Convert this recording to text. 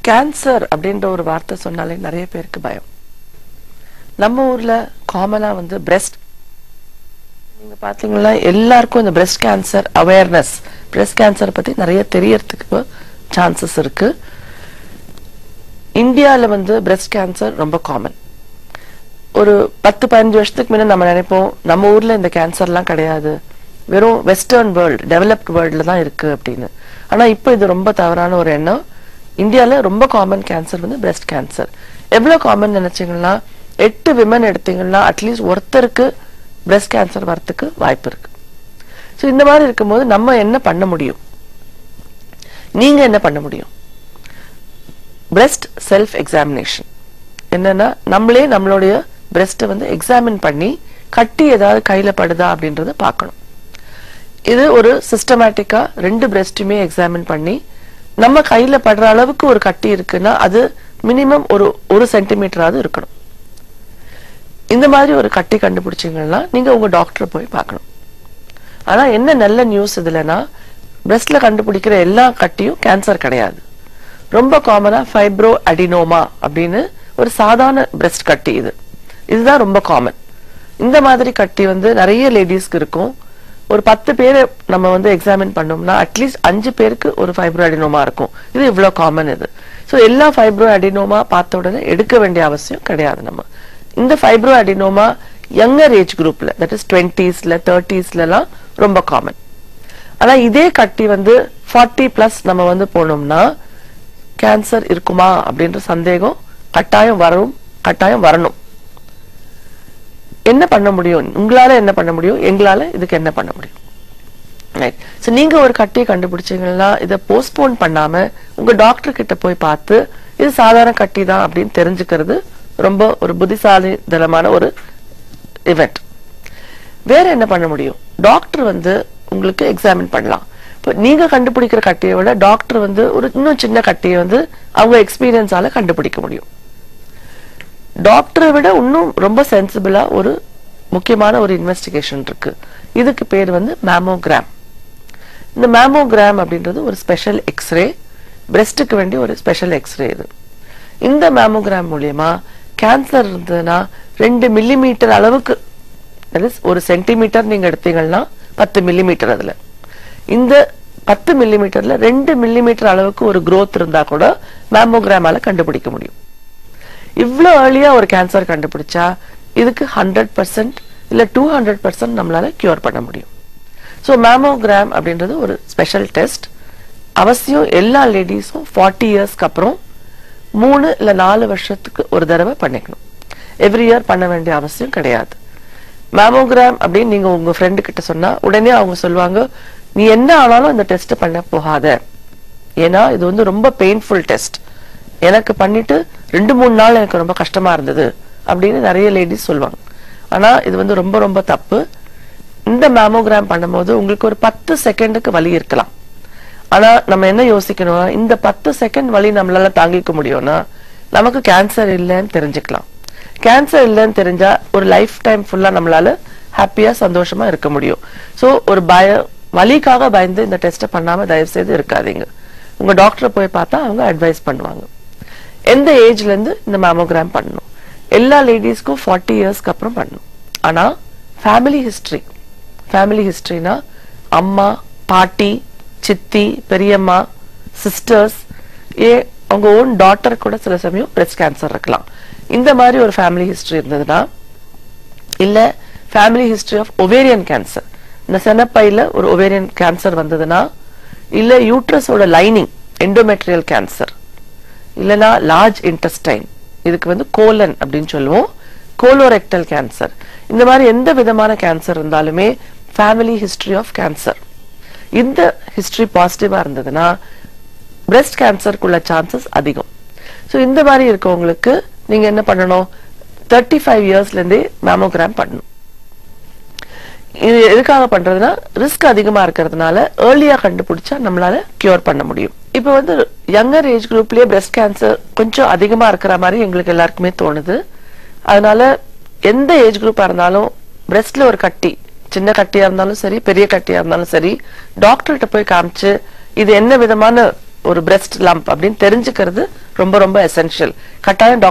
Cancer அப்படின்ற ஒரு வார்த்தை சொன்னாலே நிறைய பேருக்கு பயம். நம்ம ஊர்ல காமனா வந்து பிரஸ்ட், நீங்க பாத்தீங்கன்னா எல்லாருக்கும் இந்த breast cancer awareness, breast cancer பத்தி நிறைய தெரியறதுக்கு சான்சஸ் இருக்கு. இந்தியால வந்து பிரஸ்ட் கேன்சர் ரொம்ப காமன். ஒரு 10-15 வருஷத்துக்கு முன்ன நம்ம நினைப்போம் நம்ம ஊர்ல இந்த கேன்சர்லாம் கிடையாது, வெறும் வெஸ்டர்ன் வேர்ல்டு, டெவலப்ட் வேர்ல்டுல தான் இருக்கு அப்படின்னு. ஆனா இப்போ இது ரொம்ப தவறான ஒரு எண்ணம். இந்தியால ரொம்ப காமன் கேன்சர் வந்து பிரஸ்ட் கேன்சர். எவ்வளவு காமன் நினைச்சீங்கன்னா 8 விமன் எடுத்தீங்கன்னா அட்லீஸ்ட் ஒருத்தருக்கு பிரஸ்ட் கேன்சர் வரத்துக்கு வாய்ப்பு இருக்கு. ஸோ இந்த மாதிரி இருக்கும்போது நம்ம என்ன பண்ண முடியும், நீங்க என்ன பண்ண முடியும்? பிரஸ்ட் செல்ஃப் எக்ஸாமினேஷன் என்னன்னா, நம்மளே நம்மளுடைய பிரஸ்ட்டை வந்து எக்ஸாமின் பண்ணி கட்டி ஏதாவது கையில படுதா அப்படின்றத பார்க்கணும். இது ஒரு சிஸ்டமேட்டிக்கா 2 பிரஸ்ட்டுமே எக்ஸாமின் பண்ணி நம்ம கையில படுற அளவுக்கு ஒரு கட்டி இருக்குன்னா அது மினிமம் ஒரு சென்டிமீட்டராவது இருக்கணும். இந்த மாதிரி ஒரு கட்டி கண்டுபிடிச்சீங்கன்னா நீங்க உங்க டாக்டரை போய் பார்க்கணும். ஆனா என்ன நல்ல நியூஸ் இதுலனா, பிரஸ்ட்ல கண்டுபிடிக்கிற எல்லா கட்டியும் கேன்சர் கிடையாது. ரொம்ப காமனா ஃபைப்ரோ அடினோமா அப்படின்னு ஒரு சாதாரண பிரஸ்ட் கட்டி, இதுதான் ரொம்ப காமன். இந்த மாதிரி கட்டி வந்து நிறைய லேடிஸ்க்கு இருக்கும். ஒரு 10 பேரை நம்ம வந்து எக்ஸாமின் பண்ணோம்னா அட்லீஸ்ட் 5 பேருக்கு ஒரு ஃபைப்ரோ அடினோமா இருக்கும். இது இவ்வளவு காமன் இது. ஸோ எல்லா ஃபைப்ரோ அடினோமா பார்த்த உடனே எடுக்க வேண்டிய அவசியம் கிடையாது. நம்ம இந்த ஃபைப்ரோ அடினோமா யங்கர் ஏஜ் குரூப்ல, தட் இஸ் 20ஸ்ல 30ஸ்லாம் ரொம்ப காமன். ஆனா இதே கட்டி வந்து 40+ நம்ம வந்து போனோம்னா கேன்சர் இருக்குமா அப்படின்ற சந்தேகம் கட்டாயம் வரணும். என்ன பண்ண முடியும், உங்களால என்ன பண்ண முடியும், எங்களால இதுக்கு என்ன பண்ண முடியும்? ரைட். ஸோ நீங்க ஒரு கட்டியை கண்டுபிடிச்சீங்கன்னா இதை போஸ்ட்போன் பண்ணாம உங்க டாக்டர் கிட்ட போய் பார்த்து இது சாதாரண கட்டி தான் அப்படின்னு தெரிஞ்சுக்கிறது ரொம்ப ஒரு புத்திசாலித்தனமான ஒரு இவெண்ட். வேற என்ன பண்ண முடியும்? டாக்டர் வந்து உங்களுக்கு எக்ஸாமின் பண்ணலாம். இப்போ நீங்க கண்டுபிடிக்கிற கட்டியை விட டாக்டர் வந்து ஒரு இன்னும் சின்ன கட்டியை வந்து அவங்க எக்ஸ்பீரியன்ஸால கண்டுபிடிக்க முடியும். டாக்டரை விட இன்னும் ரொம்ப சென்சிபிளா ஒரு முக்கியமான ஒரு இன்வெஸ்டிகேஷன் இருக்கு. இதுக்கு பேர் வந்து மேமோகிராம். இந்த மேமோகிராம் அப்படின்றது ஒரு ஸ்பெஷல் எக்ஸ்ரே, பிரஸ்டுக்கு வேண்டிய ஒரு ஸ்பெஷல் எக்ஸ்ரே இது. இந்த மேமோகிராம் மூலியமா கேன்சர் இருந்ததுன்னா 2 மில்லிமீட்டர் அளவுக்கு, ஒரு சென்டிமீட்டர் நீங்க எடுத்தீங்கன்னா 10 மில்லிமீட்டர், அதுல இந்த 10 மில்லிமீட்டர்ல 2 மில்லிமீட்டர் அளவுக்கு ஒரு growth இருந்தா கூட மேமோகிராமால கண்டுபிடிக்க முடியும். இவ்வளவு ஏர்லியா ஒரு கேன்சர் கண்டுபிடிச்சா இதுக்கு 100% இல்ல 200% நம்மளால கியூர் பண்ண முடியும். ஸோ மேமோகிராம் அப்படின்றது ஒரு ஸ்பெஷல் டெஸ்ட். அவசியம் எல்லா லேடிஸும் 40 இயர்ஸ்க்கு அப்புறம் 3 இல்ல 4 வருஷத்துக்கு ஒரு தடவை பண்ணிக்கணும். எவ்ரி இயர் பண்ண வேண்டிய அவசியம் கிடையாது. மேமோகிராம் அப்படின்னு நீங்க உங்க ஃப்ரெண்டு கிட்ட சொன்னா உடனே அவங்க சொல்லுவாங்க, நீ என்ன ஆனாலும் இந்த டெஸ்ட் பண்ண போகாத, ஏன்னா இது வந்து ரொம்ப பெயின்ஃபுல் டெஸ்ட், எனக்கு பண்ணிட்டு 2-3 நாள் எனக்கு ரொம்ப கஷ்டமா இருந்தது அப்படின்னு நிறைய லேடிஸ் சொல்லுவாங்க. ஆனா இது வந்து ரொம்ப ரொம்ப தப்பு. இந்த மேமோகிராம் பண்ணும்போது உங்களுக்கு ஒரு 10 செகண்டுக்கு வலி இருக்கலாம். ஆனா நம்ம என்ன யோசிக்கணும், இந்த 10 செகண்ட் வலி நம்மளால தாங்கிக்க முடியும்னா நமக்கு கேன்சர் இல்லைன்னு தெரிஞ்சுக்கலாம். கேன்சர் இல்லைன்னு தெரிஞ்சா ஒரு லைஃப் டைம் ஃபுல்லா நம்மளால ஹாப்பியா சந்தோஷமா இருக்க முடியும். ஸோ ஒரு வலிக்காக பயந்து இந்த டெஸ்ட்டை பண்ணாம தயவு செய்து இருக்காதீங்க. உங்க டாக்டரை போய் பார்த்தா அவங்க அட்வைஸ் பண்ணுவாங்க. எந்த ஏஜ்ல இருந்து இந்த மேமோகிராம் பண்ணணும்? எல்லா லேடிஸ்க்கும் 40 இயர்ஸ்க்கு அப்புறம் பண்ணணும். ஆனா ஃபேமிலி ஹிஸ்டரினா அம்மா, பாட்டி, சித்தி, பெரியம்மா, சிஸ்டர்ஸ், அவங்க ஓன் டாட்டர் கூட சில சமயம் பிரஸ்ட் கேன்சர் இருக்கலாம். இந்த மாதிரி ஒரு ஃபேமிலி ஹிஸ்டரி இருந்ததுன்னா, இல்ல family history of ovarian cancer, இந்த செனப்பையில ஒரு ஒவேரியன் கேன்சர் வந்ததுன்னா, இல்ல யூட்ரஸோட லைனிங் எண்டோமெட்ரியல் கேன்சர், இல்லனா லார்ஜ் இன்டெஸ்டைன், இதுக்கு வந்து கோலன் அப்படின்னு சொல்லுவோம், கோலோரெக்டல் கேன்சர், இந்த மாதிரி எந்த விதமான கேன்சர் இருந்தாலுமே ஃபேமிலி ஹிஸ்டரி ஆஃப் கேன்சர், இந்த ஹிஸ்டரி பாசிட்டிவா இருந்ததுன்னா பிரஸ்ட் கேன்சருக்குள்ள சான்சஸ் அதிகம். ஸோ இந்த மாதிரி இருக்கவங்களுக்கு நீங்க என்ன பண்ணணும், 35 இயர்ஸ்ல இருந்தே மேமோகிராம் பண்ணணும். இது எதுக்காக பண்றதுன்னா ரிஸ்க் அதிகமா இருக்கிறதுனால ஏர்லியா கண்டுபிடிச்சா நம்மளால கியூர் பண்ண முடியும். இப்ப வந்து யங்கர் ஏஜ் குரூப்லயே பிரஸ்ட் கேன்சர் கொஞ்சம் அதிகமா இருக்கிற மாதிரி எங்களுக்கு எல்லாருக்குமே தோணுது. அதனால எந்த ஏஜ் குரூப்பா இருந்தாலும் பிரஸ்ட்ல ஒரு கட்டி, சின்ன கட்டியா இருந்தாலும் சரி பெரிய கட்டியா இருந்தாலும் சரி, டாக்டர்கிட்ட போய் காமிச்சு இது என்ன விதமான ஒரு பிரஸ்ட் லம்ப் அப்படின்னு தெரிஞ்சுக்கிறது ரொம்ப ரொம்ப எசென்ஷியல். கட்டாயம்